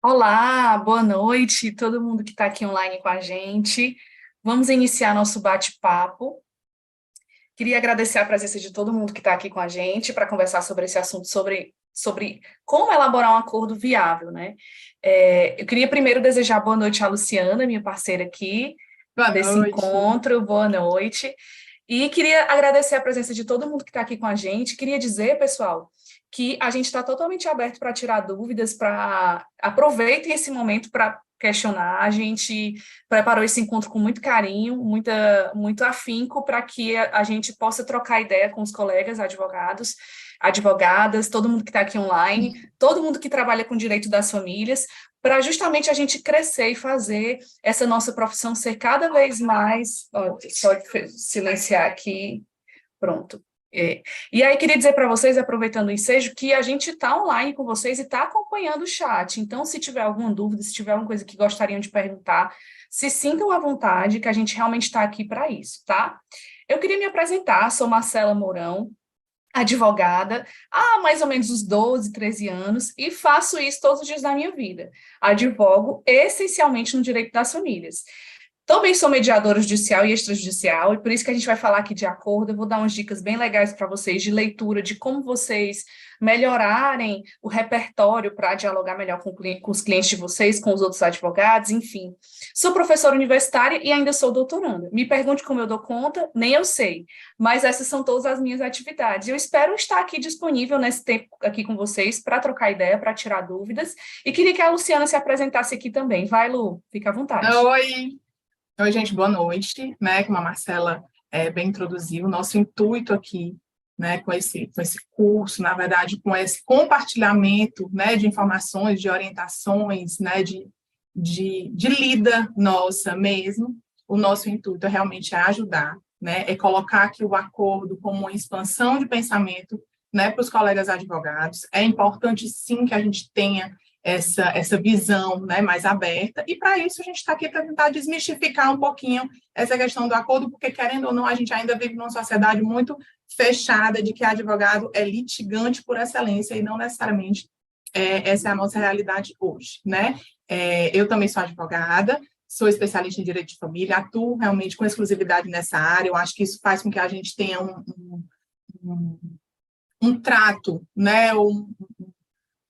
Olá, boa noite, todo mundo que está aqui online com a gente. Vamos iniciar nosso bate-papo. Queria agradecer a presença de todo mundo que está aqui com a gente para conversar sobre esse assunto, sobre como elaborar um acordo viável, né? Eu queria primeiro desejar boa noite à Luciana, minha parceira aqui, Boa desse noite. encontro, boa noite. E queria agradecer a presença de todo mundo que está aqui com a gente. Queria dizer, pessoal, que a gente está totalmente aberto para tirar dúvidas, para aproveitem esse momento para questionar. A gente preparou esse encontro com muito carinho, muito afinco, para que a gente possa trocar ideia com os colegas advogados, advogadas, todo mundo que está aqui online, todo mundo que trabalha com direito das famílias, para justamente a gente crescer e fazer essa nossa profissão ser cada vez mais. Ó, só silenciar aqui, pronto. E aí, queria dizer para vocês, aproveitando o ensejo, que a gente está online com vocês e está acompanhando o chat. Então, se tiver alguma dúvida, se tiver alguma coisa que gostariam de perguntar, se sintam à vontade, que a gente realmente está aqui para isso, tá? Eu queria me apresentar, sou Marcela Mourão, advogada há mais ou menos uns 12, 13 anos e faço isso todos os dias da minha vida. Advogo essencialmente no direito das famílias. Também sou mediadora judicial e extrajudicial, e por isso que a gente vai falar aqui de acordo. Eu vou dar umas dicas bem legais para vocês de leitura, de como vocês melhorarem o repertório para dialogar melhor com os clientes de vocês, com os outros advogados, enfim. Sou professora universitária e ainda sou doutoranda. Me pergunte como eu dou conta, nem eu sei, mas essas são todas as minhas atividades. Eu espero estar aqui disponível nesse tempo aqui com vocês para trocar ideia, para tirar dúvidas, e queria que a Luciana se apresentasse aqui também. Vai, Lu, fica à vontade. Oi. Oi, gente, boa noite, né? Como a Marcela bem introduziu, o nosso intuito aqui, né, com esse curso, na verdade, com esse compartilhamento, né, de informações, de orientações, né, de lida nossa mesmo, o nosso intuito é realmente ajudar, né, é colocar aqui o acordo como uma expansão de pensamento, né, para os colegas advogados. É importante, sim, que a gente tenha essa visão, né, mais aberta, e para isso a gente está aqui para tentar desmistificar um pouquinho essa questão do acordo, porque, querendo ou não, a gente ainda vive numa sociedade muito fechada de que advogado é litigante por excelência, e não necessariamente essa é a nossa realidade hoje, né? Eu também sou advogada, sou especialista em direito de família, atuo realmente com exclusividade nessa área. Eu acho que isso faz com que a gente tenha um, um trato, né,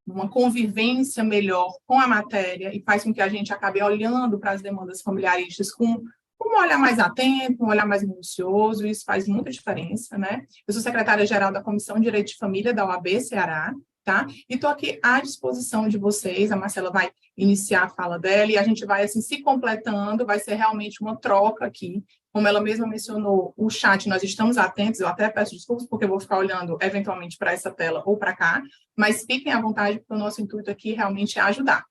uma convivência melhor com a matéria, e faz com que a gente acabe olhando para as demandas familiaristas com um olhar mais atento, um olhar mais minucioso. Isso faz muita diferença, né? Eu sou secretária-geral da Comissão de Direito de Família da OAB Ceará, tá? E estou aqui à disposição de vocês. A Marcela vai iniciar a fala dela e a gente vai, assim, se completando, vai ser realmente uma troca aqui. Como ela mesma mencionou, o chat, nós estamos atentos. Eu até peço desculpas, porque eu vou ficar olhando eventualmente para essa tela ou para cá, mas fiquem à vontade, porque o nosso intuito aqui realmente é ajudar.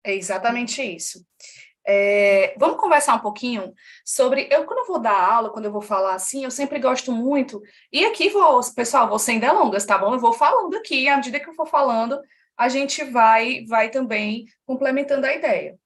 É exatamente isso. Vamos conversar um pouquinho sobre. Quando eu vou dar aula, quando eu vou falar assim, eu sempre gosto muito. E aqui pessoal, vou sem delongas, tá bom? Eu vou falando aqui, à medida que eu for falando, a gente vai também complementando a ideia.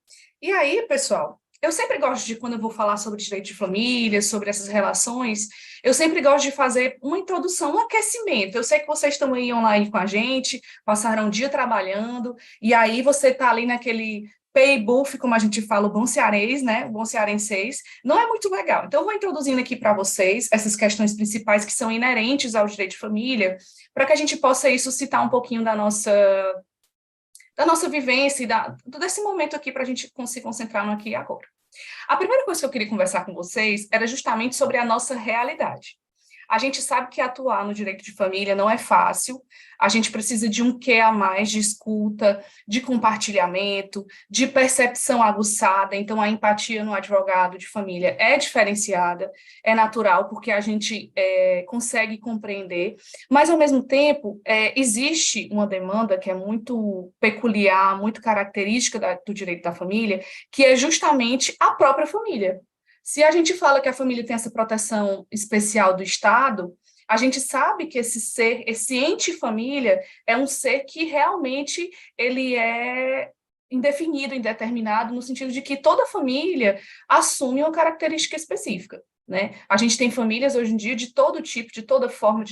E aí, pessoal, eu sempre gosto de, quando eu vou falar sobre direito de família, sobre essas relações, eu sempre gosto de fazer uma introdução, um aquecimento. Eu sei que vocês estão aí online com a gente, passaram um dia trabalhando, e aí você está ali naquele pay buff, como a gente fala, o bom cearês, né? O bom cearenseis, não é muito legal. Então, eu vou introduzindo aqui para vocês essas questões principais que são inerentes ao direito de família, para que a gente possa aí suscitar um pouquinho da nossa vivência e desse momento aqui para a gente se concentrar no aqui e agora. A primeira coisa que eu queria conversar com vocês era justamente sobre a nossa realidade. A gente sabe que atuar no direito de família não é fácil, a gente precisa de um quê a mais de escuta, de compartilhamento, de percepção aguçada. Então, a empatia no advogado de família é diferenciada, é natural, porque a gente consegue compreender, mas, ao mesmo tempo, existe uma demanda que é muito peculiar, muito característica do direito da família, que é justamente a própria família. Se a gente fala que a família tem essa proteção especial do Estado, a gente sabe que esse ser, esse ente família, é um ser que realmente ele é indefinido, indeterminado, no sentido de que toda família assume uma característica específica, né? A gente tem famílias hoje em dia de todo tipo, de toda forma,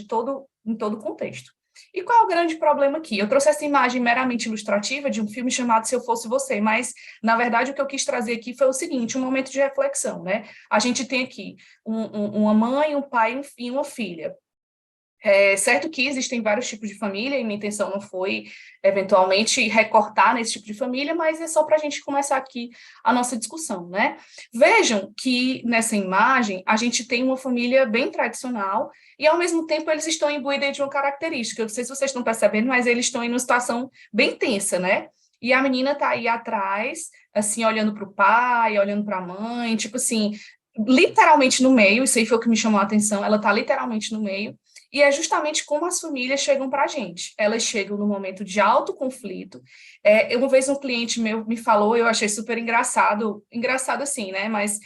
em todo contexto. E qual é o grande problema aqui? Eu trouxe essa imagem meramente ilustrativa de um filme chamado Se Eu Fosse Você, mas, na verdade, o que eu quis trazer aqui foi o seguinte, um momento de reflexão, né? A gente tem aqui uma mãe, um pai e uma filha. É certo que existem vários tipos de família, e minha intenção não foi, eventualmente, recortar nesse tipo de família, mas é só para a gente começar aqui a nossa discussão, né? Vejam que nessa imagem a gente tem uma família bem tradicional e, ao mesmo tempo, eles estão imbuídos de uma característica. Eu não sei se vocês estão percebendo, mas eles estão em uma situação bem tensa, né? E a menina está aí atrás, assim, olhando para o pai, olhando para a mãe, tipo assim, literalmente no meio, isso aí foi o que me chamou a atenção, ela está literalmente no meio, e é justamente como as famílias chegam para a gente. Elas chegam no momento de alto conflito. Uma vez um cliente meu me falou, eu achei super engraçado assim, né? Mas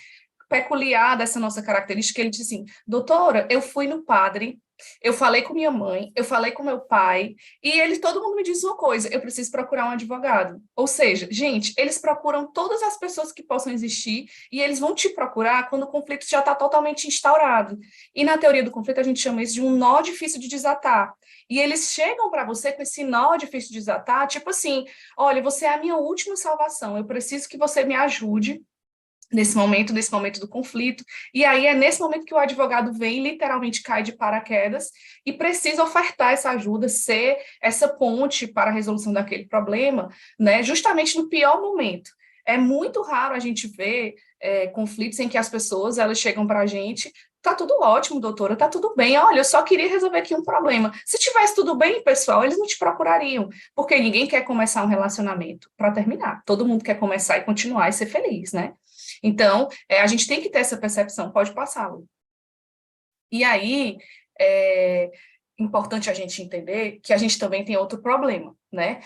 peculiar dessa nossa característica, ele disse assim, doutora, eu fui no padre, eu falei com minha mãe, eu falei com meu pai, e todo mundo me diz uma coisa, eu preciso procurar um advogado. Ou seja, gente, eles procuram todas as pessoas que possam existir, e eles vão te procurar quando o conflito já está totalmente instaurado. E na teoria do conflito, a gente chama isso de um nó difícil de desatar. E eles chegam para você com esse nó difícil de desatar, tipo assim, olha, você é a minha última salvação, eu preciso que você me ajude nesse momento do conflito, e aí é nesse momento que o advogado vem, literalmente cai de paraquedas, e precisa ofertar essa ajuda, ser essa ponte para a resolução daquele problema, né, justamente no pior momento. É muito raro a gente ver conflitos em que as pessoas, elas chegam para a gente, tá tudo ótimo, doutora, tá tudo bem, olha, eu só queria resolver aqui um problema. Se tivesse tudo bem, pessoal, eles não te procurariam, porque ninguém quer começar um relacionamento para terminar, todo mundo quer começar e continuar e ser feliz, né? Então, a gente tem que ter essa percepção, pode passar, Lu. E aí, é importante a gente entender que a gente também tem outro problema, né?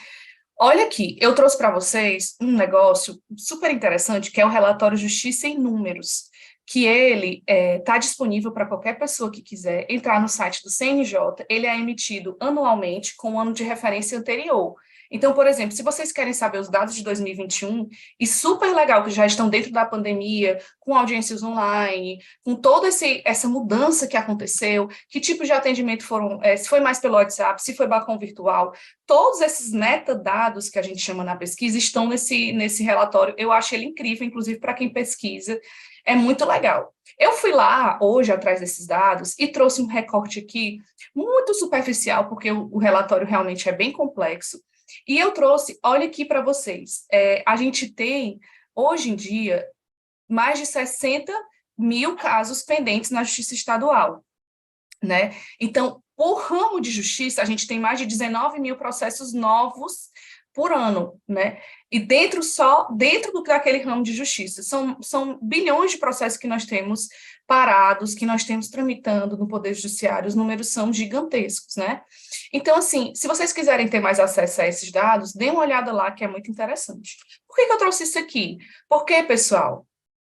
Olha aqui, eu trouxe para vocês um negócio super interessante, que é o relatório Justiça em Números, que ele está disponível para qualquer pessoa que quiser entrar no site do CNJ, ele é emitido anualmente com o ano de referência anterior. Então, por exemplo, se vocês querem saber os dados de 2021, e super legal que já estão dentro da pandemia, com audiências online, com toda essa mudança que aconteceu, que tipo de atendimento foram, se foi mais pelo WhatsApp, se foi balcão virtual, todos esses metadados que a gente chama na pesquisa estão nesse relatório. Eu acho ele incrível, inclusive para quem pesquisa, é muito legal. Eu fui lá hoje atrás desses dados e trouxe um recorte aqui muito superficial, porque o relatório realmente é bem complexo. E eu trouxe, olha aqui para vocês, a gente tem, hoje em dia, mais de 60 mil casos pendentes na Justiça Estadual, né? Então, por ramo de justiça, a gente tem mais de 19 mil processos novos por ano, né? E dentro daquele ramo de justiça, são bilhões de processos que nós temos parados, que nós temos tramitando no Poder Judiciário, os números são gigantescos, né? Então, assim, se vocês quiserem ter mais acesso a esses dados, dê uma olhada lá, que é muito interessante. Por que eu trouxe isso aqui? Porque, pessoal,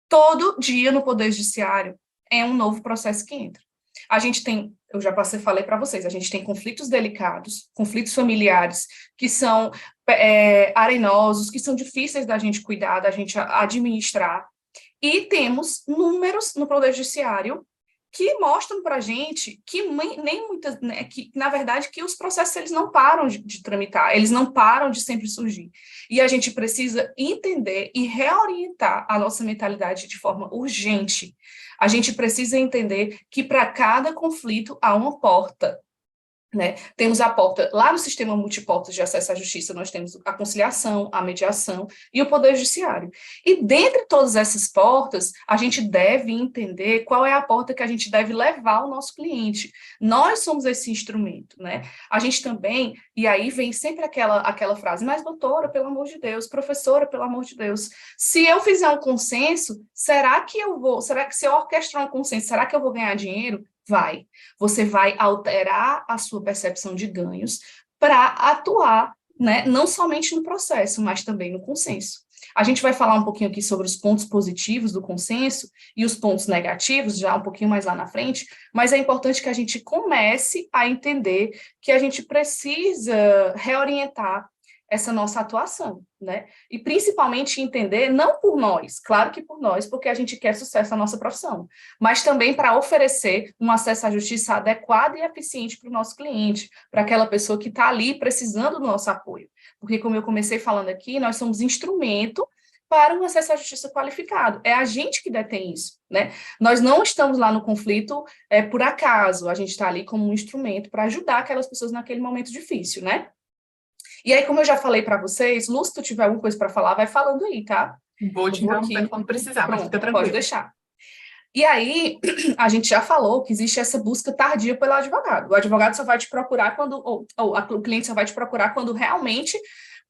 todo dia no Poder Judiciário é um novo processo que entra. A gente tem, eu já falei para vocês, a gente tem conflitos delicados, conflitos familiares que são arenosos, que são difíceis da gente cuidar, da gente administrar, e temos números no Poder Judiciário que mostram para a gente que nem muitas, né, que na verdade que os processos eles não param de tramitar, eles não param de sempre surgir. E a gente precisa entender e reorientar a nossa mentalidade de forma urgente. A gente precisa entender que para cada conflito há uma porta. Né? Temos a porta, lá no sistema multiportas de acesso à justiça, nós temos a conciliação, a mediação e o Poder Judiciário. E dentre todas essas portas, a gente deve entender qual é a porta que a gente deve levar ao nosso cliente. Nós somos esse instrumento, né? A gente também, e aí vem sempre aquela frase, mas doutora, pelo amor de Deus, professora, pelo amor de Deus, se eu fizer um consenso, será que se eu orquestrar um consenso, será que eu vou ganhar dinheiro? Vai. Você vai alterar a sua percepção de ganhos para atuar, né, não somente no processo, mas também no consenso. A gente vai falar um pouquinho aqui sobre os pontos positivos do consenso e os pontos negativos, já um pouquinho mais lá na frente, mas é importante que a gente comece a entender que a gente precisa reorientar essa nossa atuação, né? E principalmente entender, não por nós, claro que por nós, porque a gente quer sucesso na nossa profissão, mas também para oferecer um acesso à justiça adequado e eficiente para o nosso cliente, para aquela pessoa que está ali precisando do nosso apoio. Porque, como eu comecei falando aqui, nós somos instrumento para um acesso à justiça qualificado. É a gente que detém isso, né? Nós não estamos lá no conflito por acaso, a gente está ali como um instrumento para ajudar aquelas pessoas naquele momento difícil, né? E aí, como eu já falei para vocês, Lu, se tu tiver alguma coisa para falar, vai falando aí, tá? Vou te interromper quando precisar, mas fica tranquilo. Pode deixar. E aí, a gente já falou que existe essa busca tardia pelo advogado. O advogado só vai te procurar quando, ou o cliente só vai te procurar quando realmente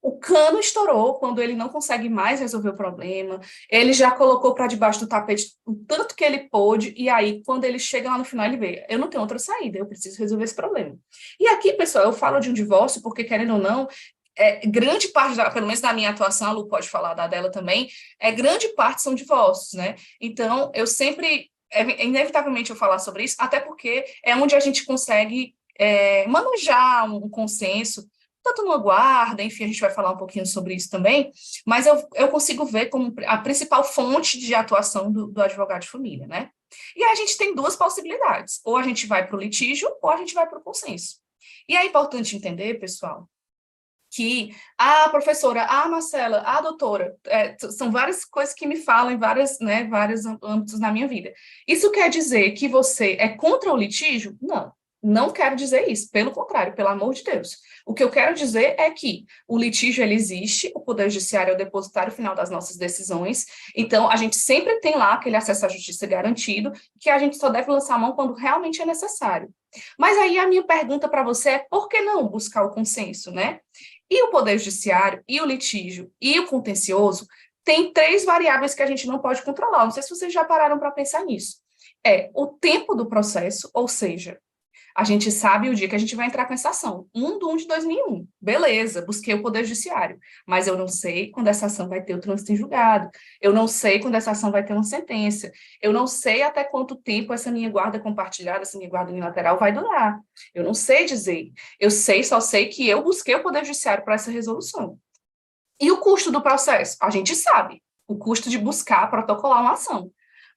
o cano estourou, quando ele não consegue mais resolver o problema, ele já colocou para debaixo do tapete o tanto que ele pôde, e aí, quando ele chega lá no final, ele vê, eu não tenho outra saída, eu preciso resolver esse problema. E aqui, pessoal, eu falo de um divórcio, porque, querendo ou não, grande parte, pelo menos da minha atuação, a Lu pode falar da dela também, grande parte são divórcios, né? Então, eu sempre, inevitavelmente eu falar sobre isso, até porque é onde a gente consegue manejar um consenso, tanto numa guarda, enfim, a gente vai falar um pouquinho sobre isso também, mas eu consigo ver como a principal fonte de atuação do advogado de família, né? E aí a gente tem duas possibilidades, ou a gente vai para o litígio, ou a gente vai para o consenso. E é importante entender, pessoal, que a professora, a Marcela, a doutora, são várias coisas que me falam em vários âmbitos na minha vida. Isso quer dizer que você é contra o litígio? Não, não quero dizer isso, pelo contrário, pelo amor de Deus. O que eu quero dizer é que o litígio, ele existe, o Poder Judiciário é o depositário final das nossas decisões, então a gente sempre tem lá aquele acesso à justiça garantido, que a gente só deve lançar a mão quando realmente é necessário. Mas aí a minha pergunta para você é, por que não buscar o consenso, né? E o Poder Judiciário, e o litígio, e o contencioso, tem 3 variáveis que a gente não pode controlar. Não sei se vocês já pararam para pensar nisso. É o tempo do processo, ou seja, a gente sabe o dia que a gente vai entrar com essa ação. 1/1/2001. Beleza, busquei o Poder Judiciário. Mas eu não sei quando essa ação vai ter o trânsito em julgado. Eu não sei quando essa ação vai ter uma sentença. Eu não sei até quanto tempo essa minha guarda compartilhada, essa minha guarda unilateral vai durar. Eu não sei dizer. Só sei que eu busquei o Poder Judiciário para essa resolução. E o custo do processo? A gente sabe. O custo de buscar, protocolar uma ação.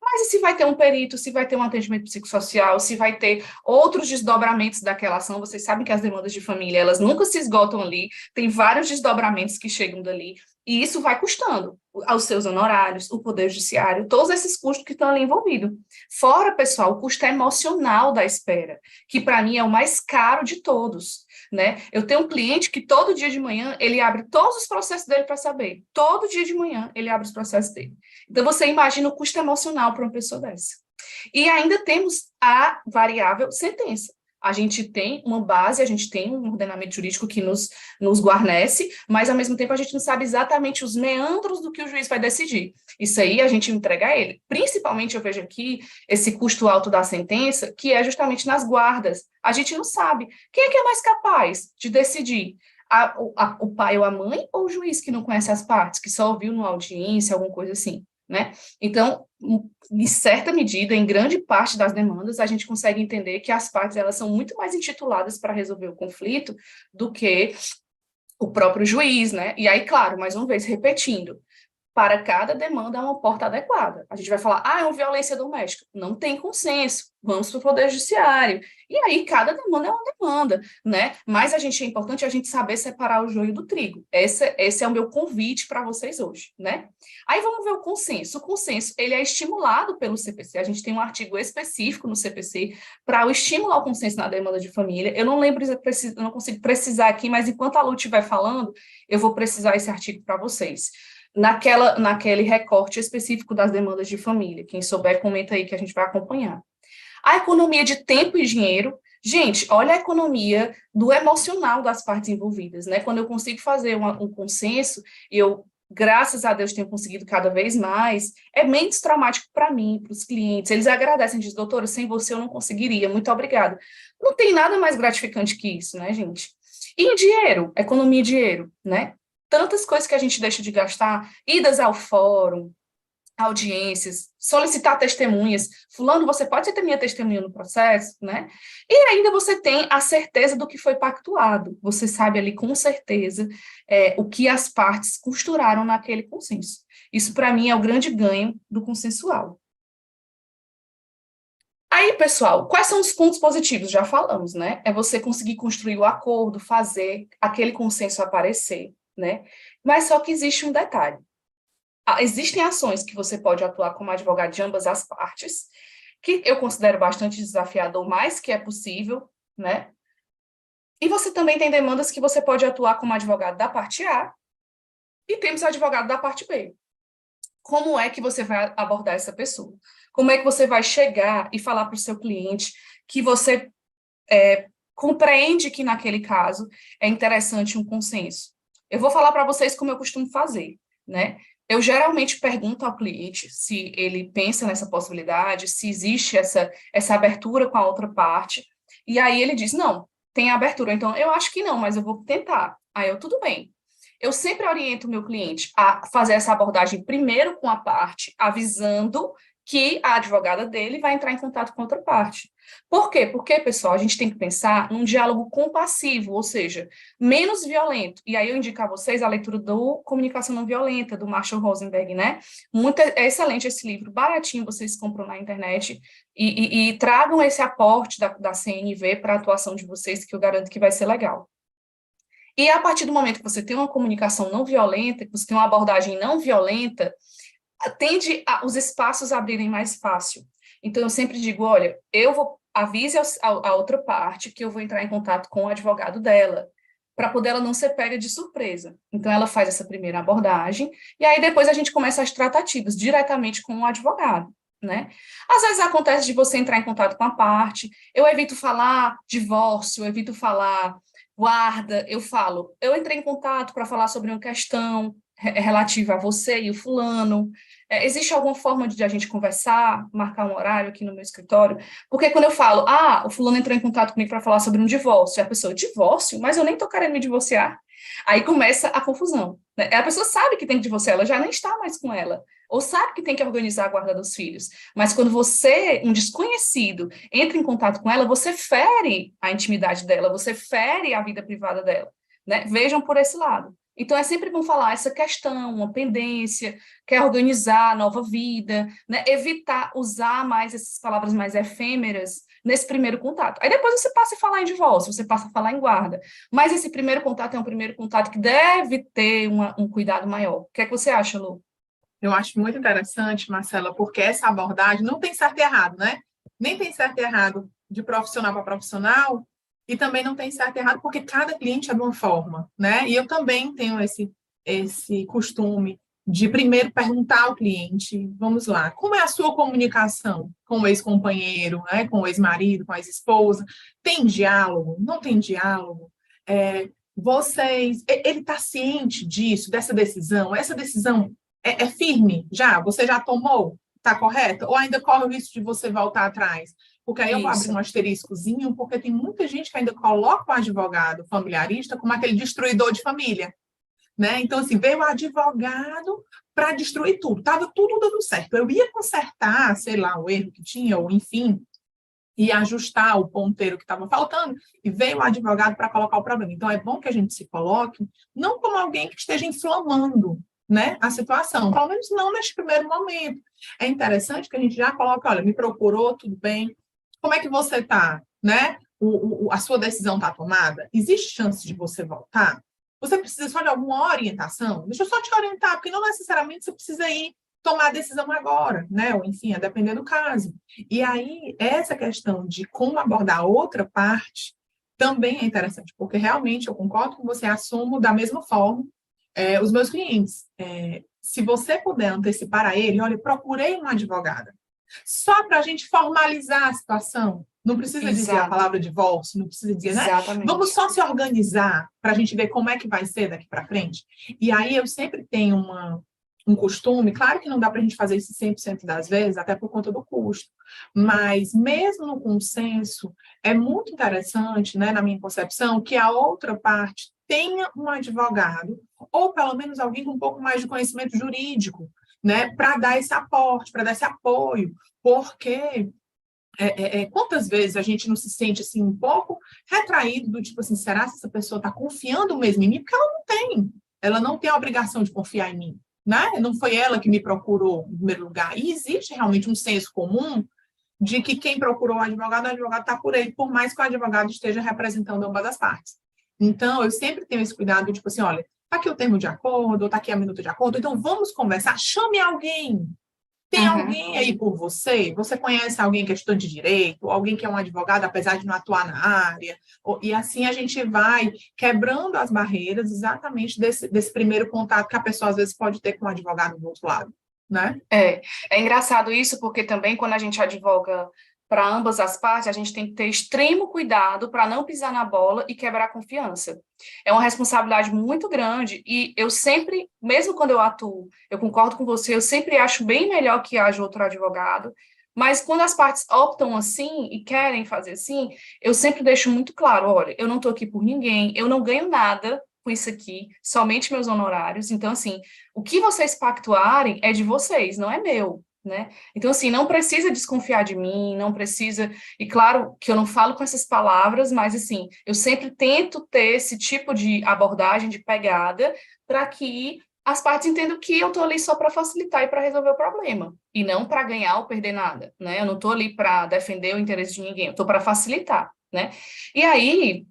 Mas e se vai ter um perito, se vai ter um atendimento psicossocial, se vai ter outros desdobramentos daquela ação? Vocês sabem que as demandas de família, elas nunca se esgotam ali, tem vários desdobramentos que chegam dali, e isso vai custando aos seus honorários, o Poder Judiciário, todos esses custos que estão ali envolvidos. Fora, pessoal, o custo emocional da espera, que para mim é o mais caro de todos, né? Eu tenho um cliente que todo dia de manhã ele abre todos os processos dele para saber. Todo dia de manhã ele abre os processos dele. Então você imagina o custo emocional para uma pessoa dessa. E ainda temos a variável sentença. A gente tem uma base, a gente tem um ordenamento jurídico que nos guarnece, mas, ao mesmo tempo, a gente não sabe exatamente os meandros do que o juiz vai decidir. Isso aí a gente entrega a ele. Principalmente, eu vejo aqui esse custo alto da sentença, que é justamente nas guardas. A gente não sabe. Quem é que é mais capaz de decidir? O pai ou a mãe, ou o juiz que não conhece as partes, que só ouviu numa audiência, alguma coisa assim, né? Então, em certa medida, em grande parte das demandas, a gente consegue entender que as partes elas são muito mais intituladas para resolver o conflito do que o próprio juiz, né? E aí, claro, mais uma vez, repetindo, para cada demanda há uma porta adequada. A gente vai falar, é uma violência doméstica. Não tem consenso, vamos para o Poder Judiciário. E aí, cada demanda é uma demanda, né? Mas é importante a gente saber separar o joio do trigo. Esse é o meu convite para vocês hoje, né? Aí vamos ver o consenso. O consenso, ele é estimulado pelo CPC. A gente tem um artigo específico no CPC para o estímulo ao consenso na demanda de família. Eu não lembro, eu não consigo precisar aqui, mas enquanto a Lu estiver falando, eu vou precisar esse artigo para vocês. Naquele recorte específico das demandas de família. Quem souber, comenta aí que a gente vai acompanhar. A economia de tempo e dinheiro. Gente, olha a economia do emocional das partes envolvidas, né? Quando eu consigo fazer um consenso, e eu, graças a Deus, tenho conseguido cada vez mais, é menos traumático para mim, para os clientes. Eles agradecem, dizem, doutora, sem você eu não conseguiria, muito obrigada. Não tem nada mais gratificante que isso, né, gente? E em dinheiro, economia e dinheiro, né? Tantas coisas que a gente deixa de gastar, idas ao fórum, audiências, solicitar testemunhas. Fulano, você pode ser minha testemunha no processo, né? E ainda você tem a certeza do que foi pactuado. Você sabe ali com certeza o que as partes costuraram naquele consenso. Isso, para mim, é o grande ganho do consensual. Aí, pessoal, quais são os pontos positivos? Já falamos, né? É você conseguir construir o acordo, fazer aquele consenso aparecer, né? Mas só que existe um detalhe. Existem ações que você pode atuar como advogado de ambas as partes, que eu considero bastante desafiador, mas que é possível, né? E você também tem demandas que você pode atuar como advogado da parte A e temos advogado da parte B. Como é que você vai abordar essa pessoa? Como é que você vai chegar e falar para o seu cliente que você compreende que, naquele caso, é interessante um consenso? Eu vou falar para vocês como eu costumo fazer, né? Eu geralmente pergunto ao cliente se ele pensa nessa possibilidade, se existe essa abertura com a outra parte, e aí ele diz, não, tem abertura. Então, eu acho que não, mas eu vou tentar. Aí eu, tudo bem. Eu sempre oriento o meu cliente a fazer essa abordagem primeiro com a parte, avisando que a advogada dele vai entrar em contato com outra parte. Por quê? Porque, pessoal, a gente tem que pensar num diálogo compassivo, ou seja, menos violento. E aí eu indico a vocês a leitura do Comunicação Não Violenta, do Marshall Rosenberg, né? É excelente esse livro, baratinho, vocês compram na internet, e tragam esse aporte da CNV para a atuação de vocês, que eu garanto que vai ser legal. E a partir do momento que você tem uma comunicação não violenta, que você tem uma abordagem não violenta, tende os espaços a abrirem mais fácil. Então, eu sempre digo, olha, avise a outra parte que eu vou entrar em contato com o advogado dela, para poder ela não ser pega de surpresa. Então, ela faz essa primeira abordagem, e aí depois a gente começa as tratativas diretamente com o advogado, né? Às vezes acontece de você entrar em contato com a parte, eu evito falar divórcio, eu evito falar guarda, eu entrei em contato para falar sobre uma questão relativa a você e o fulano. Existe alguma forma de a gente conversar, marcar um horário aqui no meu escritório? Porque quando eu falo, o fulano entrou em contato comigo para falar sobre um divórcio, e a pessoa, divórcio? Mas eu nem estou querendo me divorciar. Aí começa a confusão, né? A pessoa sabe que tem que divorciar, ela já nem está mais com ela, ou sabe que tem que organizar a guarda dos filhos. Mas quando você, um desconhecido, entra em contato com ela, você fere a intimidade dela, você fere a vida privada dela, né? Vejam por esse lado. Então, é sempre bom falar essa questão, uma pendência, quer organizar a nova vida, né? Evitar usar mais essas palavras mais efêmeras nesse primeiro contato. Aí depois você passa a falar em divórcio, você passa a falar em guarda. Mas esse primeiro contato é um primeiro contato que deve ter um cuidado maior. O que é que você acha, Lu? Eu acho muito interessante, Marcela, porque essa abordagem não tem certo e errado, né? Nem tem certo e errado de profissional para profissional, e também não tem certo e errado porque cada cliente é de uma forma, né? E eu também tenho esse costume de primeiro perguntar ao cliente, vamos lá, como é a sua comunicação com o ex-companheiro, né? Com o ex-marido, com a ex-esposa? Tem diálogo? Não tem diálogo? Ele está ciente disso, dessa decisão? Essa decisão é firme já? Você já tomou? Está correto? Ou ainda corre o risco de você voltar atrás? Porque aí eu vou abrir Isso. um asteriscozinho, porque tem muita gente que ainda coloca o advogado familiarista como aquele destruidor de família, né? Então, assim, veio o advogado para destruir tudo. Estava tudo dando certo. Eu ia consertar, sei lá, o erro que tinha, ou enfim, e ajustar o ponteiro que estava faltando, e veio o advogado para colocar o problema. Então, é bom que a gente se coloque não como alguém que esteja inflamando, né, a situação, pelo menos não neste primeiro momento. É interessante que a gente já coloque, olha, me procurou, tudo bem, como é que você está, né? A sua decisão está tomada? Existe chance de você voltar? Você precisa só de alguma orientação? Deixa eu só te orientar, porque não necessariamente você precisa ir tomar a decisão agora, né? Ou, enfim, a depender do caso. E aí, essa questão de como abordar a outra parte também é interessante, porque realmente eu concordo com você, assumo da mesma forma os meus clientes. Se você puder antecipar a ele, olha, procurei uma advogada, só para a gente formalizar a situação. Não precisa dizer a Exato. palavra divórcio, não precisa dizer, né? Vamos Exatamente. só se organizar para a gente ver como é que vai ser daqui para frente. E aí eu sempre tenho um costume, claro que não dá para a gente fazer isso 100% das vezes, até por conta do custo, mas mesmo no consenso, é muito interessante, né, na minha concepção, que a outra parte tenha um advogado, ou pelo menos alguém com um pouco mais de conhecimento jurídico, né, para dar esse aporte, para dar esse apoio, porque quantas vezes a gente não se sente assim um pouco retraído do tipo assim, será que essa pessoa está confiando mesmo em mim? Porque ela não tem a obrigação de confiar em mim, né? Não foi ela que me procurou em primeiro lugar. E existe realmente um senso comum de que quem procurou o advogado está por ele, por mais que o advogado esteja representando ambas as partes. Então, eu sempre tenho esse cuidado, tipo assim, olha, está aqui o termo de acordo, está aqui a minuta de acordo, então vamos conversar, chame alguém. Tem Uhum. alguém aí por você? Você conhece alguém que é estudante de direito, ou alguém que é um advogado, apesar de não atuar na área? E assim a gente vai quebrando as barreiras exatamente desse primeiro contato que a pessoa às vezes pode ter com o advogado do outro lado, né? É engraçado isso, porque também quando a gente advoga para ambas as partes, a gente tem que ter extremo cuidado para não pisar na bola e quebrar a confiança. É uma responsabilidade muito grande e eu sempre, mesmo quando eu atuo, eu concordo com você, eu sempre acho bem melhor que haja outro advogado, mas quando as partes optam assim e querem fazer assim, eu sempre deixo muito claro, olha, eu não estou aqui por ninguém, eu não ganho nada com isso aqui, somente meus honorários. Então, assim, o que vocês pactuarem é de vocês, não é meu, né? Então, assim, não precisa desconfiar de mim, não precisa. E claro que eu não falo com essas palavras, mas, assim, eu sempre tento ter esse tipo de abordagem, de pegada, para que as partes entendam que eu estou ali só para facilitar e para resolver o problema, e não para ganhar ou perder nada, né? Eu não estou ali para defender o interesse de ninguém, eu estou para facilitar, né? E aí.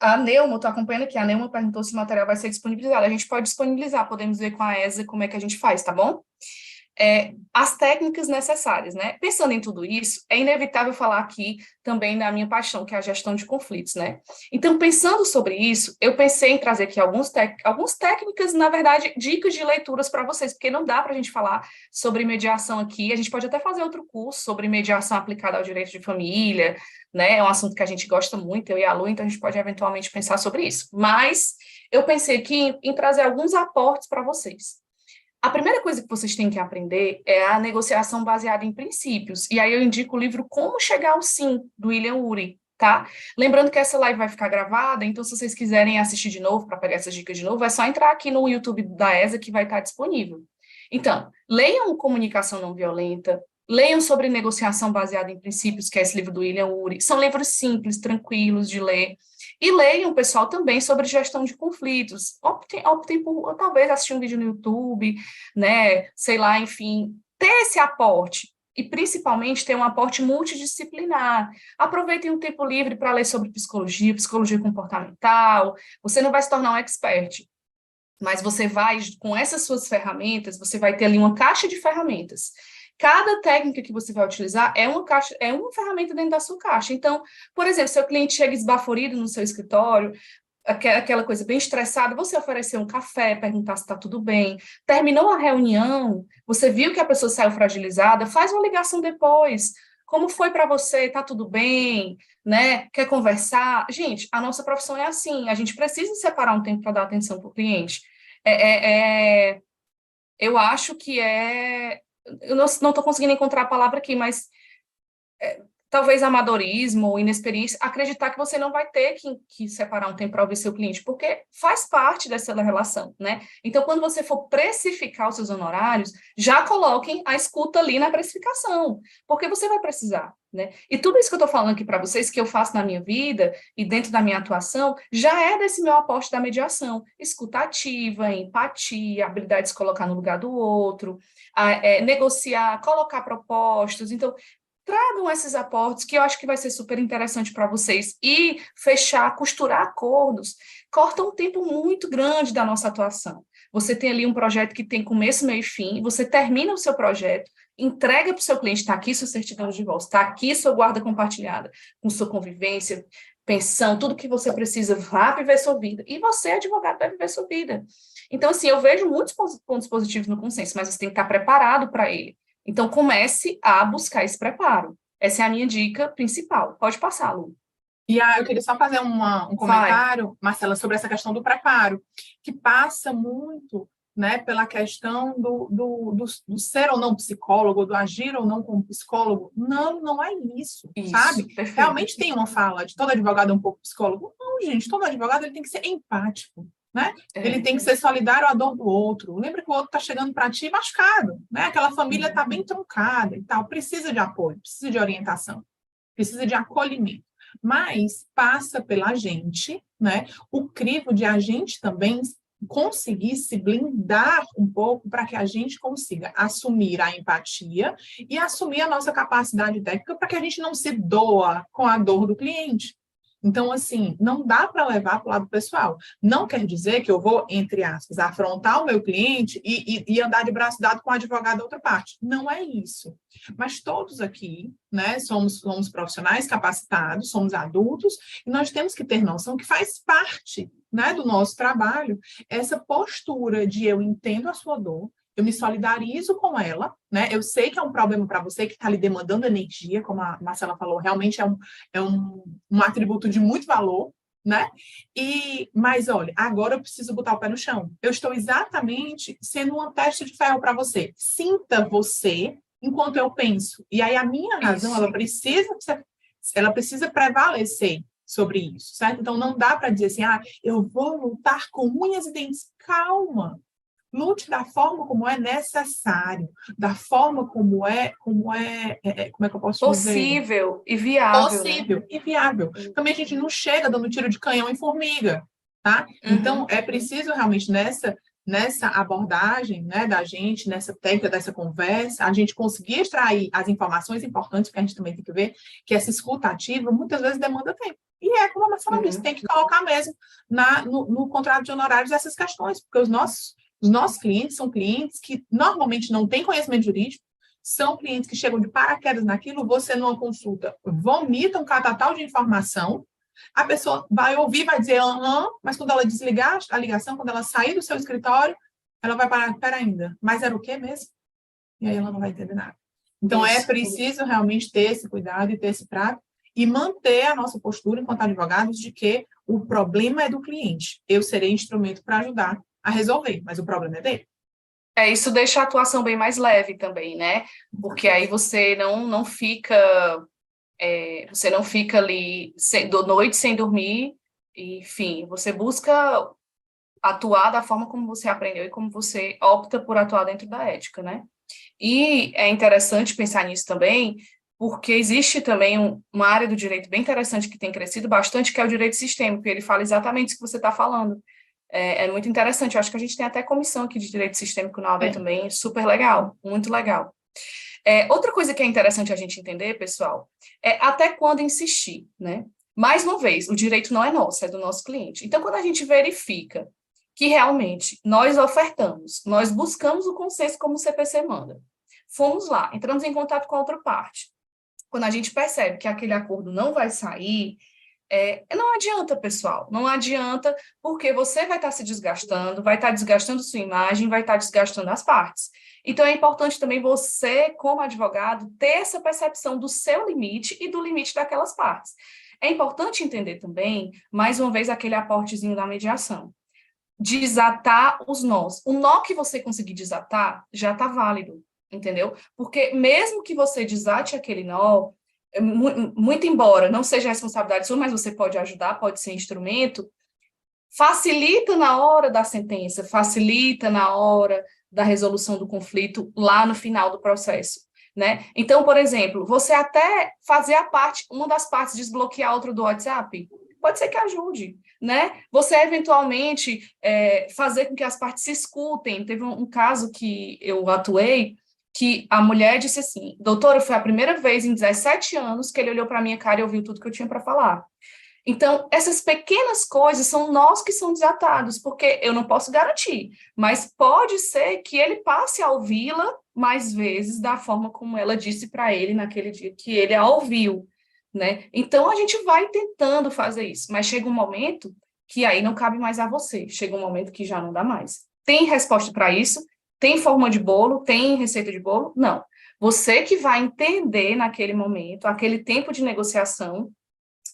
A Neuma, estou acompanhando aqui, a Neuma perguntou se o material vai ser disponibilizado. A gente pode disponibilizar, podemos ver com a ESA como é que a gente faz, tá bom? As técnicas necessárias, né? Pensando em tudo isso, é inevitável falar aqui também da minha paixão, que é a gestão de conflitos, né? Então, pensando sobre isso, eu pensei em trazer aqui algumas técnicas, na verdade, dicas de leituras para vocês, porque não dá para a gente falar sobre mediação aqui, a gente pode até fazer outro curso sobre mediação aplicada ao direito de família, né? É um assunto que a gente gosta muito, eu e a Lu, então a gente pode eventualmente pensar sobre isso. Mas eu pensei aqui em trazer alguns aportes para vocês. A primeira coisa que vocês têm que aprender é a negociação baseada em princípios. E aí eu indico o livro Como Chegar ao Sim, do William Ury, tá? Lembrando que essa live vai ficar gravada, então se vocês quiserem assistir de novo, para pegar essas dicas de novo, é só entrar aqui no YouTube da ESA que vai estar disponível. Então, leiam Comunicação Não Violenta, leiam sobre negociação baseada em princípios, que é esse livro do William Ury. São livros simples, tranquilos de ler. E leiam, pessoal, também sobre gestão de conflitos. Optem por talvez assistir um vídeo no YouTube, né? Sei lá, enfim, ter esse aporte. E principalmente ter um aporte multidisciplinar. Aproveitem um tempo livre para ler sobre psicologia, psicologia comportamental. Você não vai se tornar um expert, mas você vai, com essas suas ferramentas, você vai ter ali uma caixa de ferramentas. Cada técnica que você vai utilizar é uma caixa, é uma ferramenta dentro da sua caixa. Então, por exemplo, seu cliente chega esbaforido no seu escritório, aquela coisa bem estressada, você oferecer um café, perguntar se está tudo bem. Terminou a reunião, você viu que a pessoa saiu fragilizada, faz uma ligação depois. Como foi para você? Está tudo bem? Né? Quer conversar? Gente, a nossa profissão é assim, a gente precisa separar um tempo para dar atenção para o cliente. Eu acho que eu não estou conseguindo encontrar a palavra aqui, mas talvez amadorismo ou inexperiência, acreditar que você não vai ter que separar um tempo para ouvir seu cliente, porque faz parte dessa relação, né? Então, quando você for precificar os seus honorários, já coloquem a escuta ali na precificação, porque você vai precisar, né? E tudo isso que eu estou falando aqui para vocês, que eu faço na minha vida e dentro da minha atuação, já é desse meu aporte da mediação. Escuta ativa, empatia, habilidade de se colocar no lugar do outro, negociar, colocar propostas. Então, tragam esses aportes que eu acho que vai ser super interessante para vocês e fechar, costurar acordos, corta um tempo muito grande da nossa atuação. Você tem ali um projeto que tem começo, meio e fim, você termina o seu projeto, entrega para o seu cliente, está aqui sua certidão de divórcio, está aqui sua guarda compartilhada, com sua convivência, pensão, tudo que você precisa, vá viver sua vida. E você, advogado, vai viver sua vida. Então, assim, eu vejo muitos pontos positivos no consenso, mas você tem que estar preparado para ele. Então, comece a buscar esse preparo. Essa é a minha dica principal. Pode passar, Lu. E eu queria só fazer um Vai. comentário, Marcela, sobre essa questão do preparo, que passa muito, né, pela questão do ser ou não psicólogo, do agir ou não como psicólogo. Não, não é isso, sabe? Isso, perfeito. Realmente tem uma fala de todo advogado é um pouco psicólogo. Não, gente, todo advogado ele tem que ser empático. né? Ele tem que ser solidário à dor do outro. Lembra que o outro está chegando para ti machucado, né? Aquela família está bem truncada e tal, precisa de apoio, precisa de orientação, precisa de acolhimento. Mas passa pela gente, né? O crivo de a gente também conseguir se blindar um pouco para que a gente consiga assumir a empatia e assumir a nossa capacidade técnica para que a gente não se doa com a dor do cliente. Então, assim, não dá para levar para o lado pessoal. Não quer dizer que eu vou, entre aspas, afrontar o meu cliente e andar de braço dado com o advogado da outra parte. Não é isso. Mas todos aqui, né, somos profissionais capacitados, somos adultos, e nós temos que ter noção que faz parte, né, do nosso trabalho essa postura de eu entendo a sua dor, eu me solidarizo com ela, né? Eu sei que é um problema para você que está lhe demandando energia, como a Marcela falou, realmente é um atributo de muito valor, né? Mas olha, agora eu preciso botar o pé no chão. Eu estou exatamente sendo uma testa de ferro para você. Sinta você enquanto eu penso. E aí a minha razão, ela precisa prevalecer sobre isso, certo? Então não dá para dizer assim, eu vou lutar com unhas e dentes. Calma. Lute da forma como é necessário, da forma como como é que eu posso dizer? Possível e viável, né? Possível e viável. Também a gente não chega dando tiro de canhão em formiga, tá? Então, é preciso realmente nessa abordagem, né, da gente, nessa técnica dessa conversa, a gente conseguir extrair as informações importantes, que a gente também tem que ver, que essa escuta ativa muitas vezes demanda tempo. E como a Marcela disse, tem que colocar mesmo no contrato de honorários essas questões, porque os nossos clientes são clientes que normalmente não têm conhecimento jurídico, são clientes que chegam de paraquedas naquilo, você numa consulta vomita um catatal de informação, a pessoa vai ouvir, vai dizer mas quando ela desligar a ligação, quando ela sair do seu escritório, ela vai parar, pera ainda, mas era o quê mesmo? E aí ela não vai entender nada. Então, é preciso realmente ter esse cuidado e ter esse prato e manter a nossa postura enquanto advogados de que o problema é do cliente. Eu serei instrumento para ajudar a resolver, mas o problema é dele. Isso deixa a atuação bem mais leve também, né? Porque aí você não fica ali noite sem dormir, enfim, você busca atuar da forma como você aprendeu e como você opta por atuar dentro da ética, né? E é interessante pensar nisso também, porque existe também uma área do direito bem interessante que tem crescido bastante, que é o direito sistêmico, e ele fala exatamente isso que você está falando. É muito interessante, eu acho que a gente tem até comissão aqui de direito sistêmico na OAB também, super legal, muito legal. Outra coisa que é interessante a gente entender, pessoal, é até quando insistir, né? Mais uma vez, o direito não é nosso, é do nosso cliente. Então, quando a gente verifica que realmente nós ofertamos, nós buscamos o consenso como o CPC manda, fomos lá, entramos em contato com a outra parte. Quando a gente percebe que aquele acordo não vai sair, não adianta, pessoal, não adianta, porque você vai estar se desgastando, vai estar desgastando sua imagem, vai estar desgastando as partes. Então, é importante também você, como advogado, ter essa percepção do seu limite e do limite daquelas partes. É importante entender também, mais uma vez, aquele aportezinho da mediação. Desatar os nós. O nó que você conseguir desatar já está válido, entendeu? Porque mesmo que você desate aquele nó, muito embora não seja responsabilidade sua, mas você pode ajudar, pode ser instrumento, facilita na hora da sentença, facilita na hora da resolução do conflito lá no final do processo, né? Então, por exemplo, você até fazer uma das partes desbloquear a outra do WhatsApp, pode ser que ajude, né? Você eventualmente fazer com que as partes se escutem. Teve um caso que eu atuei, que a mulher disse assim, doutora, foi a primeira vez em 17 anos que ele olhou para a minha cara e ouviu tudo que eu tinha para falar. Então, essas pequenas coisas são nós que são desatados, porque eu não posso garantir, mas pode ser que ele passe a ouvi-la mais vezes da forma como ela disse para ele naquele dia que ele a ouviu, né? Então, a gente vai tentando fazer isso, mas chega um momento que aí não cabe mais a você, chega um momento que já não dá mais. Tem resposta para isso? Tem forma de bolo? Tem receita de bolo? Não. Você que vai entender naquele momento, aquele tempo de negociação,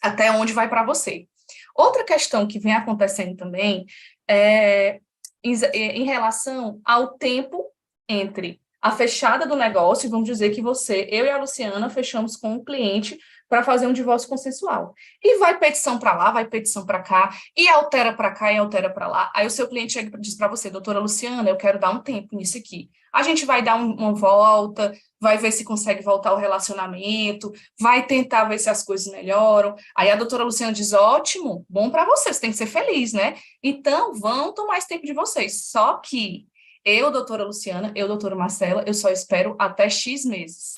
até onde vai para você. Outra questão que vem acontecendo também é em relação ao tempo entre a fechada do negócio, vamos dizer que eu e a Luciana fechamos com um cliente para fazer um divórcio consensual. E vai petição para lá, vai petição para cá, e altera para cá e altera para lá. Aí o seu cliente chega e diz para você, doutora Luciana, eu quero dar um tempo nisso aqui. A gente vai dar uma volta, vai ver se consegue voltar ao relacionamento, vai tentar ver se as coisas melhoram. Aí a doutora Luciana diz, ótimo, bom para você, você tem que ser feliz, né? Então, vão tomar esse tempo de vocês. Só que eu, doutora Luciana, eu, doutora Marcela, eu só espero até X meses.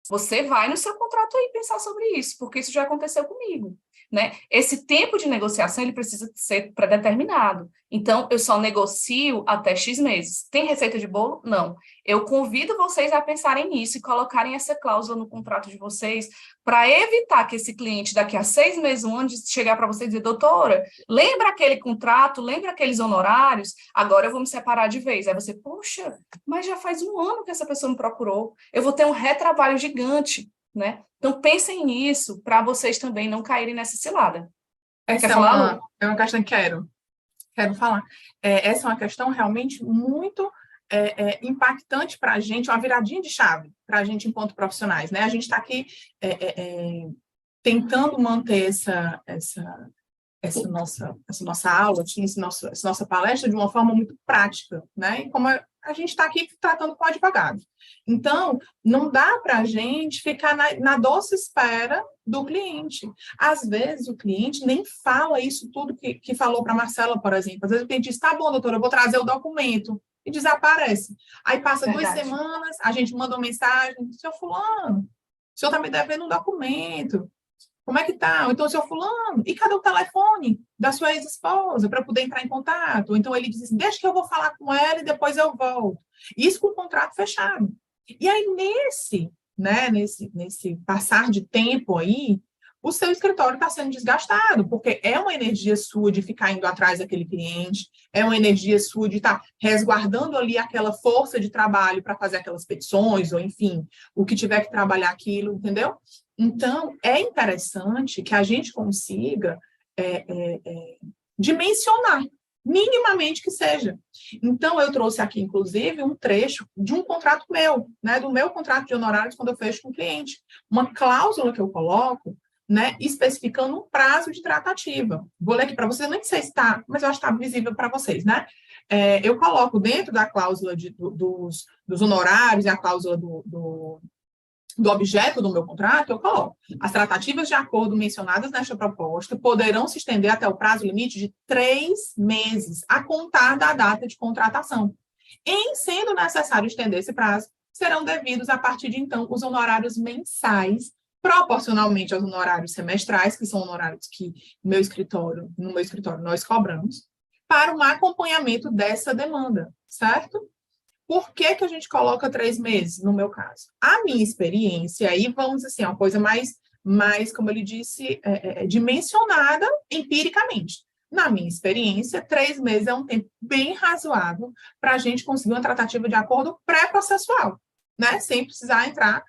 Você vai no seu contrato aí pensar sobre isso, porque isso já aconteceu comigo, né? Esse tempo de negociação, ele precisa ser predeterminado. Então, eu só negocio até X meses. Tem receita de bolo? Não. Eu convido vocês a pensarem nisso e colocarem essa cláusula no contrato de vocês para evitar que esse cliente, daqui a 6 meses, um ano, chegar para você e dizer, doutora, lembra aquele contrato, lembra aqueles honorários? Agora eu vou me separar de vez. Aí você, poxa, mas já faz um ano que essa pessoa me procurou. Eu vou ter um retrabalho gigante, né? Então, pensem nisso para vocês também não caírem nessa cilada. Essa Quer falar, Lu? é uma questão que quero falar. Essa é uma questão realmente muito impactante para a gente, uma viradinha de chave para a gente enquanto profissionais, né? A gente está aqui tentando manter essa nossa aula, essa nossa palestra de uma forma muito prática, né? E como a gente está aqui tratando com advogado. Então, não dá para a gente ficar na doce espera do cliente. Às vezes, o cliente nem fala isso tudo que falou para a Marcela, por exemplo. Às vezes, o cliente diz, tá bom, doutora, eu vou trazer o documento. E desaparece. Aí passa Verdade. 2 semanas, a gente manda uma mensagem, seu fulano, o senhor está me devendo um documento. Como é que tá? Ou então, seu fulano, e cadê o telefone da sua ex-esposa para poder entrar em contato? Ou então ele diz assim, deixa que eu vou falar com ela e depois eu volto. Isso com o contrato fechado. E aí, nesse passar de tempo aí, o seu escritório está sendo desgastado, porque é uma energia sua de ficar indo atrás daquele cliente, é uma energia sua de estar resguardando ali aquela força de trabalho para fazer aquelas petições, ou enfim, o que tiver que trabalhar aquilo, entendeu? Então, é interessante que a gente consiga dimensionar, minimamente que seja. Então, eu trouxe aqui, inclusive, um trecho de um contrato meu, né, do meu contrato de honorários quando eu fecho com o cliente. Uma cláusula que eu coloco, né, especificando um prazo de tratativa. Vou ler aqui para vocês, nem sei se está, mas eu acho que está visível para vocês, né? Eu coloco dentro da cláusula dos honorários e a cláusula do objeto do meu contrato, eu coloco. As tratativas de acordo mencionadas nesta proposta poderão se estender até o prazo limite de 3 meses, a contar da data de contratação. Em sendo necessário estender esse prazo, serão devidos, a partir de então, os honorários mensais, proporcionalmente aos honorários semestrais, que são honorários que no meu escritório nós cobramos, para um acompanhamento dessa demanda, certo? Por que a gente coloca 3 meses, no meu caso? A minha experiência, aí vamos assim, uma coisa mais como ele disse, dimensionada empiricamente. Na minha experiência, 3 meses é um tempo bem razoável para a gente conseguir uma tratativa de acordo pré-processual, né? Sem precisar entrar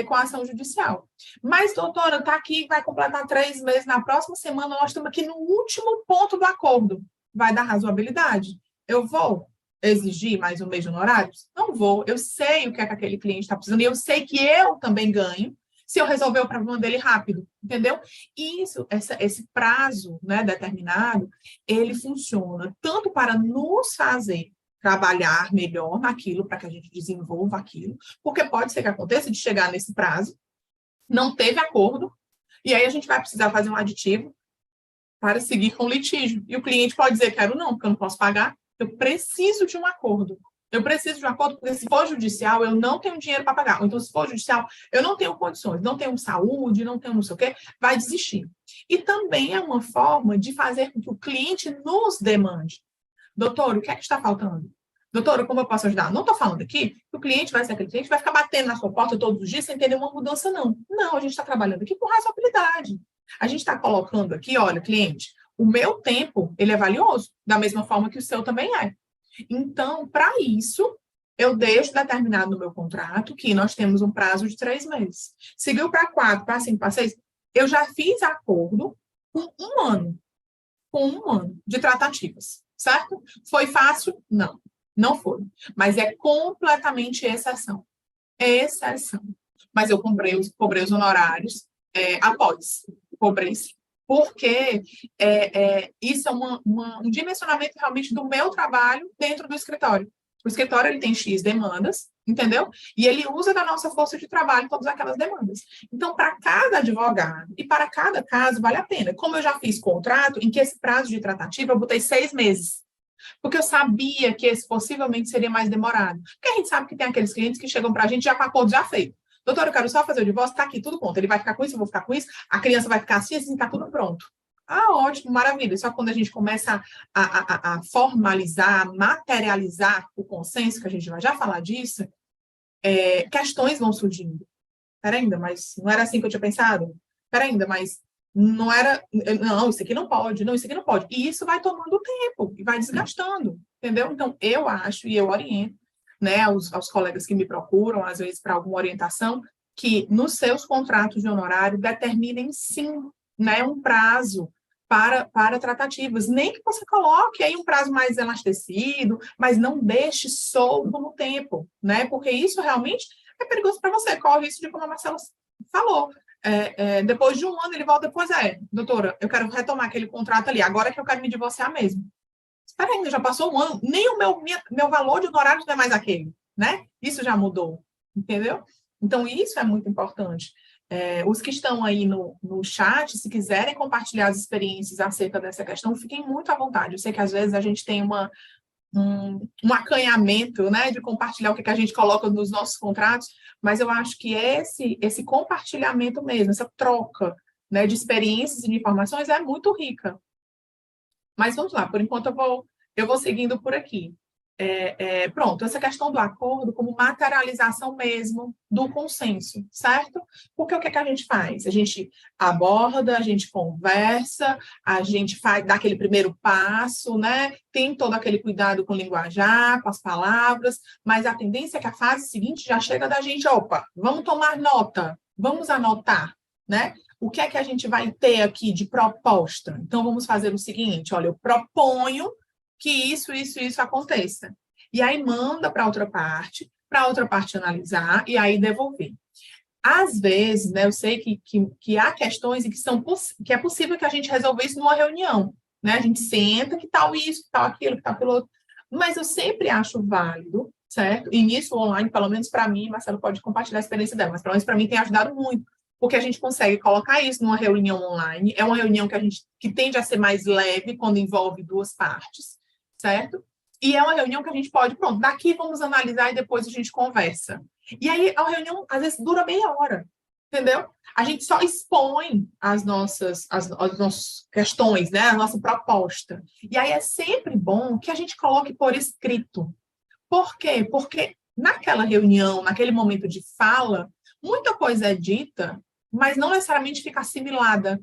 com a ação judicial. Mas, doutora, está aqui, vai completar 3 meses, na próxima semana nós estamos aqui no último ponto do acordo. Vai dar razoabilidade? Eu vou exigir mais um mês de honorários? Não vou. Eu sei o que é que aquele cliente está precisando e eu sei que eu também ganho se eu resolver o problema dele rápido, entendeu? E esse prazo, né, determinado, ele funciona tanto para nos fazer trabalhar melhor naquilo, para que a gente desenvolva aquilo, porque pode ser que aconteça de chegar nesse prazo, não teve acordo, e aí a gente vai precisar fazer um aditivo para seguir com o litígio. E o cliente pode dizer, quero não, porque eu não posso pagar. Eu preciso de um acordo. Eu preciso de um acordo, porque se for judicial, eu não tenho dinheiro para pagar. Ou então, se for judicial, eu não tenho condições, não tenho saúde, não tenho não sei o quê, vai desistir. E também é uma forma de fazer com que o cliente nos demande. Doutor, o que é que está faltando? Doutora, como eu posso ajudar? Não estou falando aqui que o cliente vai ser aquele cliente que vai ficar batendo na sua porta todos os dias sem ter nenhuma mudança, não. Não, a gente está trabalhando aqui com razoabilidade. A gente está colocando aqui, olha, cliente, o meu tempo, ele é valioso, da mesma forma que o seu também é. Então, para isso, eu deixo determinado no meu contrato que nós temos um prazo de 3 meses. Seguiu para 4, para 5, para 6, eu já fiz acordo com um ano de tratativas, certo? Foi fácil? Não. Não foi. Mas é completamente exceção. Exceção. Mas eu cobrei os honorários após. Cobrei sim. Porque isso é um dimensionamento realmente do meu trabalho dentro do escritório. O escritório ele tem X demandas, entendeu? E ele usa da nossa força de trabalho todas aquelas demandas. Então, para cada advogado e para cada caso, vale a pena. Como eu já fiz contrato, em que esse prazo de tratativa eu botei 6 meses. Porque eu sabia que esse possivelmente seria mais demorado. Porque a gente sabe que tem aqueles clientes que chegam para a gente já com acordo já feito. Doutor, eu quero só fazer o divórcio, está aqui, tudo pronto. Ele vai ficar com isso, eu vou ficar com isso, a criança vai ficar assim, está tudo pronto. Ah, ótimo, maravilha. Só quando a gente começa a formalizar, a materializar o consenso, que a gente vai já falar disso, questões vão surgindo. Espera ainda, mas não era assim que eu tinha pensado? Espera ainda, mas não era... Não, isso aqui não pode, não, isso aqui não pode. E isso vai tomando tempo, e vai desgastando, entendeu? Então, eu acho, e eu oriento, né, aos colegas que me procuram, às vezes, para alguma orientação, que nos seus contratos de honorário determinem, sim, né, um prazo para tratativas. Nem que você coloque aí um prazo mais elastecido, mas não deixe solto no tempo, né? Porque isso realmente é perigoso para você. Corre isso de como a Marcela falou. Depois de um ano, ele volta, depois doutora, eu quero retomar aquele contrato ali, agora que eu quero me divorciar mesmo. Espera ainda, já passou um ano, nem o meu valor de honorário não é mais aquele, né? Isso já mudou, entendeu? Então, isso é muito importante. Os que estão aí no chat, se quiserem compartilhar as experiências acerca dessa questão, fiquem muito à vontade. Eu sei que, às vezes, a gente tem um acanhamento, né, de compartilhar o que a gente coloca nos nossos contratos, mas eu acho que esse compartilhamento mesmo, essa troca, né, de experiências e de informações é muito rica. Mas vamos lá, por enquanto eu vou seguindo por aqui. Pronto, essa questão do acordo como materialização mesmo do consenso, certo? Porque o que a gente faz? A gente aborda, a gente conversa, a gente dá aquele primeiro passo, né? Tem todo aquele cuidado com o linguajar, com as palavras, mas a tendência é que a fase seguinte já chega da gente, opa, vamos tomar nota, vamos anotar, né? O que é que a gente vai ter aqui de proposta? Então, vamos fazer o seguinte, olha, eu proponho que isso aconteça. E aí manda para outra parte analisar e aí devolver. Às vezes, né, eu sei que há questões em que é possível que a gente resolva isso numa reunião, né? A gente senta, que tal isso, que tal aquilo, que tal aquilo outro. Mas eu sempre acho válido, certo? E nisso online, pelo menos para mim, Marcelo pode compartilhar a experiência dela, mas pelo menos para mim tem ajudado muito, porque a gente consegue colocar isso numa reunião online, é uma reunião que tende a ser mais leve quando envolve duas partes, certo? E é uma reunião que a gente pode, pronto, daqui vamos analisar e depois a gente conversa. E aí a reunião, às vezes, dura meia hora, entendeu? A gente só expõe as nossas questões, né? A nossa proposta. E aí é sempre bom que a gente coloque por escrito. Por quê? Porque naquela reunião, naquele momento de fala, muita coisa é dita, mas não necessariamente fica assimilada.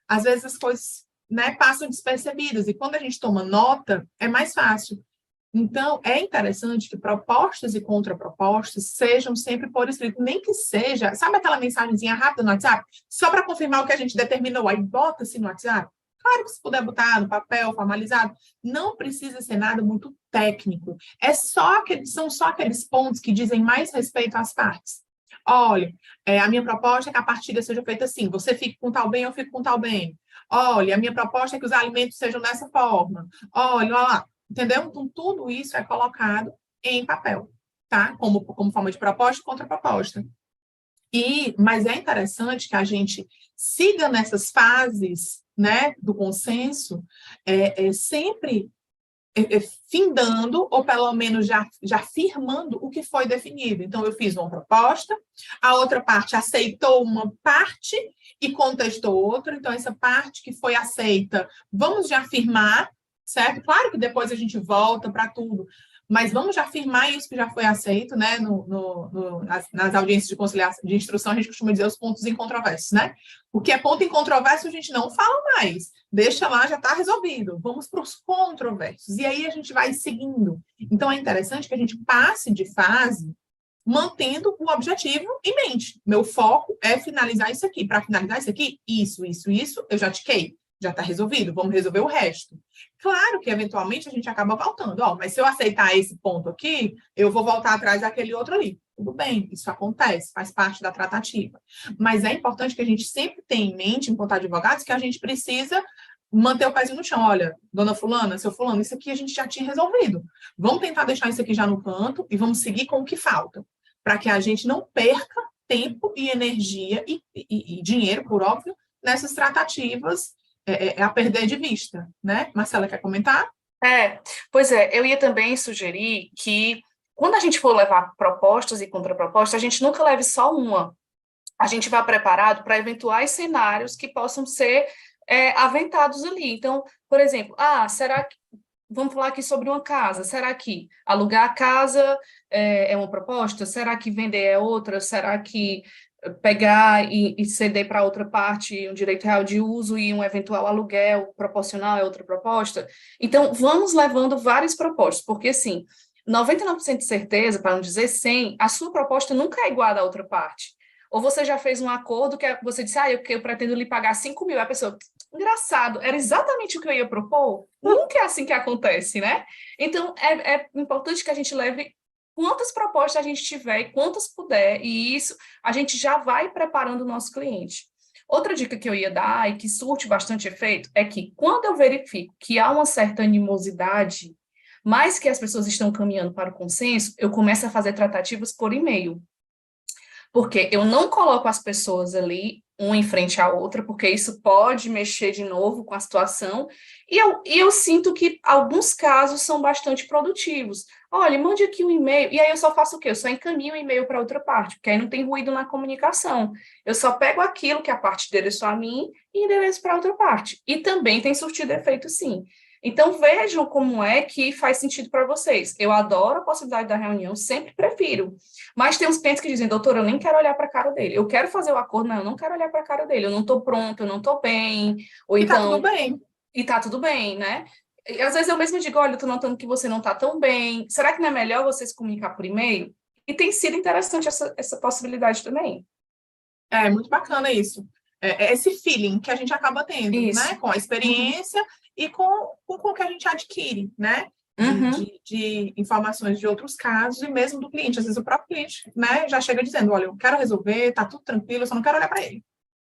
Às vezes as coisas, né, passam despercebidas, e quando a gente toma nota, é mais fácil. Então, é interessante que propostas e contrapropostas sejam sempre por escrito, nem que seja, sabe aquela mensagenzinha rápida no WhatsApp? Só para confirmar o que a gente determinou, aí bota-se no WhatsApp. Claro que se puder botar no papel, formalizado, não precisa ser nada muito técnico. São só aqueles pontos que dizem mais respeito às partes. Olha, a minha proposta é que a partilha seja feita assim, você fique com tal bem, eu fico com tal bem. Olha, a minha proposta é que os alimentos sejam dessa forma. Olha, lá, entendeu? Então, tudo isso é colocado em papel, tá? Como forma de proposta e contraproposta. Mas é interessante que a gente siga nessas fases, né, do consenso, sempre findando, ou pelo menos já firmando o que foi definido. Então, eu fiz uma proposta, a outra parte aceitou uma parte e contestou outra, então, essa parte que foi aceita, vamos já firmar, certo? Claro que depois a gente volta para tudo, mas vamos já firmar isso que já foi aceito, né? Nas audiências de conciliação, de instrução, a gente costuma dizer os pontos incontroversos, né? O que é ponto incontroverso, a gente não fala mais. Deixa lá, já está resolvido. Vamos para os controversos. E aí a gente vai seguindo. Então, é interessante que a gente passe de fase mantendo o objetivo em mente. Meu foco é finalizar isso aqui. Para finalizar isso aqui, isso, eu já tiquei. já está resolvido, vamos resolver o resto. Claro que, eventualmente, a gente acaba voltando. Mas se eu aceitar esse ponto aqui, eu vou voltar atrás daquele outro ali. Tudo bem, isso acontece, faz parte da tratativa. Mas é importante que a gente sempre tenha em mente, enquanto advogados, que a gente precisa manter o pezinho no chão. Olha, dona fulana, seu fulano, isso aqui a gente já tinha resolvido. Vamos tentar deixar isso aqui já no canto e vamos seguir com o que falta, para que a gente não perca tempo e energia e dinheiro, por óbvio, nessas tratativas a perder de vista, né? Marcela, quer comentar? Pois é, eu ia também sugerir que, quando a gente for levar propostas e contrapropostas, a gente nunca leve só uma. A gente vai preparado para eventuais cenários que possam ser aventados ali. Então, por exemplo, será que vamos falar aqui sobre uma casa. Será que alugar a casa é uma proposta? Será que vender é outra? Será que pegar e ceder para outra parte um direito real de uso e um eventual aluguel proporcional é outra proposta? Então, vamos levando várias propostas, porque, assim, 99% de certeza, para não dizer 100%, a sua proposta nunca é igual à da outra parte. Ou você já fez um acordo que você disse, eu pretendo lhe pagar 5 mil. A pessoa, engraçado, era exatamente o que eu ia propor. Nunca é assim que acontece, né? Então, é importante que a gente leve quantas propostas a gente tiver e quantas puder, e isso a gente já vai preparando o nosso cliente. Outra dica que eu ia dar, e que surte bastante efeito, é que quando eu verifico que há uma certa animosidade, mas que as pessoas estão caminhando para o consenso, eu começo a fazer tratativas por e-mail. Porque eu não coloco as pessoas ali, uma em frente à outra, porque isso pode mexer de novo com a situação, e eu sinto que alguns casos são bastante produtivos. Olha, mande aqui um e-mail, e aí eu só faço o quê? Eu só encaminho o e-mail para outra parte, porque aí não tem ruído na comunicação. Eu só pego aquilo que a parte endereçou a mim e endereço para outra parte. E também tem surtido efeito, sim. Então, vejam como é que faz sentido para vocês. Eu adoro a possibilidade da reunião, sempre prefiro. Mas tem uns clientes que dizem, doutora, eu nem quero olhar para a cara dele. Eu quero fazer o acordo, mas eu não quero olhar para a cara dele. Eu não estou pronto, eu não estou bem. Ou E tá tudo então, bem. e tá tudo bem, né? E, às vezes eu mesmo digo, olha, eu tô notando que você não tá tão bem. Será que não é melhor você se comunicar por e-mail? E tem sido interessante essa possibilidade também. É muito bacana isso. É esse feeling que a gente acaba tendo, né? Isso. Com a Uhum. experiência e com o que a gente adquire, né? De, Uhum. de, de informações de outros casos e mesmo do cliente. Às vezes o próprio cliente, né, já chega dizendo, olha, eu quero resolver, tá tudo tranquilo, eu só não quero olhar para ele.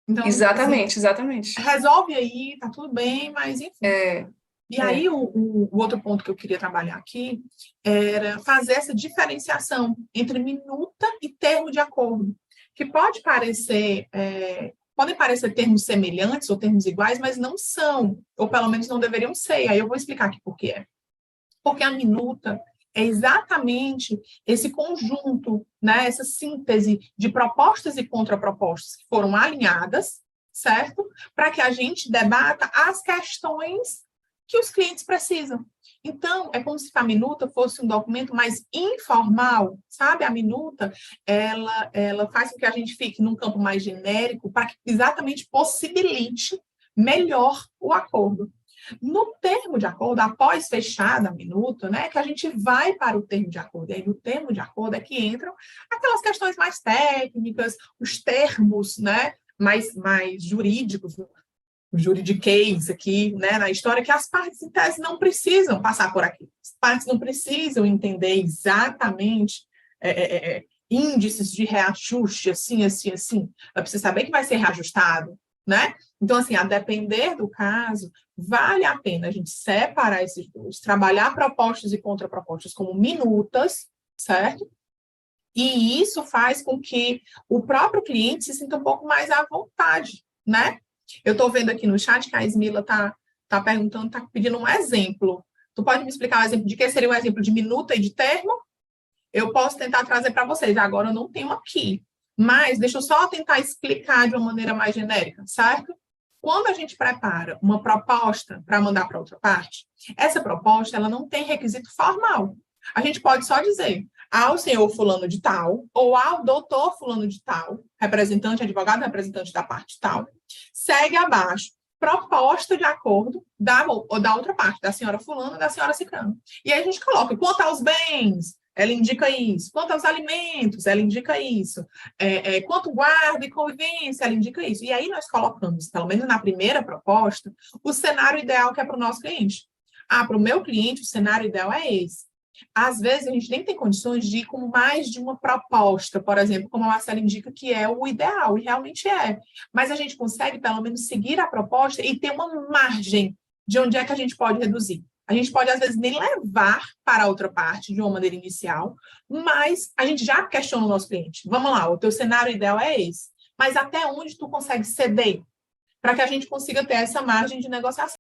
Então, assim, Exatamente, exatamente. resolve aí, tá tudo bem, mas enfim. É, E aí, é. o outro ponto que eu queria trabalhar aqui era fazer essa diferenciação entre minuta e termo de acordo, que podem parecer termos semelhantes ou termos iguais, mas não são, ou pelo menos não deveriam ser. Aí eu vou explicar aqui por que é. Porque a minuta é exatamente esse conjunto, né, essa síntese de propostas e contrapropostas que foram alinhadas, certo? Para que a gente debata as questões que os clientes precisam. Então, é como se a minuta fosse um documento mais informal, sabe? A minuta, ela faz com que a gente fique num campo mais genérico para que exatamente possibilite melhor o acordo. No termo de acordo, após fechada a minuta, né, que a gente vai para o termo de acordo. E aí, no termo de acordo é que entram aquelas questões mais técnicas, os termos, né, mais jurídicos, o juridiquês aqui, né, na história, que as partes em tese não precisam passar por aqui. As partes não precisam entender exatamente índices de reajuste, assim, assim, assim. Ela precisa saber que vai ser reajustado, né? Então, assim, a depender do caso, vale a pena a gente separar esses dois, trabalhar propostas e contrapropostas como minutas, certo? E isso faz com que o próprio cliente se sinta um pouco mais à vontade, né? Eu estou vendo aqui no chat que a Ismila está perguntando, está pedindo um exemplo. Tu pode me explicar o exemplo de que seria um exemplo de minuta e de termo? Eu posso tentar trazer para vocês. Agora eu não tenho aqui, mas deixa eu só tentar explicar de uma maneira mais genérica, certo? Quando a gente prepara uma proposta para mandar para outra parte, essa proposta ela não tem requisito formal. A gente pode só dizer ao senhor fulano de tal, ou ao doutor fulano de tal, representante, advogado, representante da parte tal, segue abaixo, proposta de acordo da outra parte, da senhora fulana e da senhora cicrana. E aí a gente coloca, quanto aos bens, ela indica isso. Quanto aos alimentos, ela indica isso. Quanto guarda e convivência, ela indica isso. E aí nós colocamos, pelo menos na primeira proposta, o cenário ideal que é para o nosso cliente. Para o meu cliente, o cenário ideal é esse. Às vezes, a gente nem tem condições de ir com mais de uma proposta, por exemplo, como a Marcela indica, que é o ideal, e realmente é. Mas a gente consegue, pelo menos, seguir a proposta e ter uma margem de onde é que a gente pode reduzir. A gente pode, às vezes, nem levar para a outra parte de uma maneira inicial, mas a gente já questiona o nosso cliente. Vamos lá, o teu cenário ideal é esse. Mas até onde tu consegue ceder para que a gente consiga ter essa margem de negociação?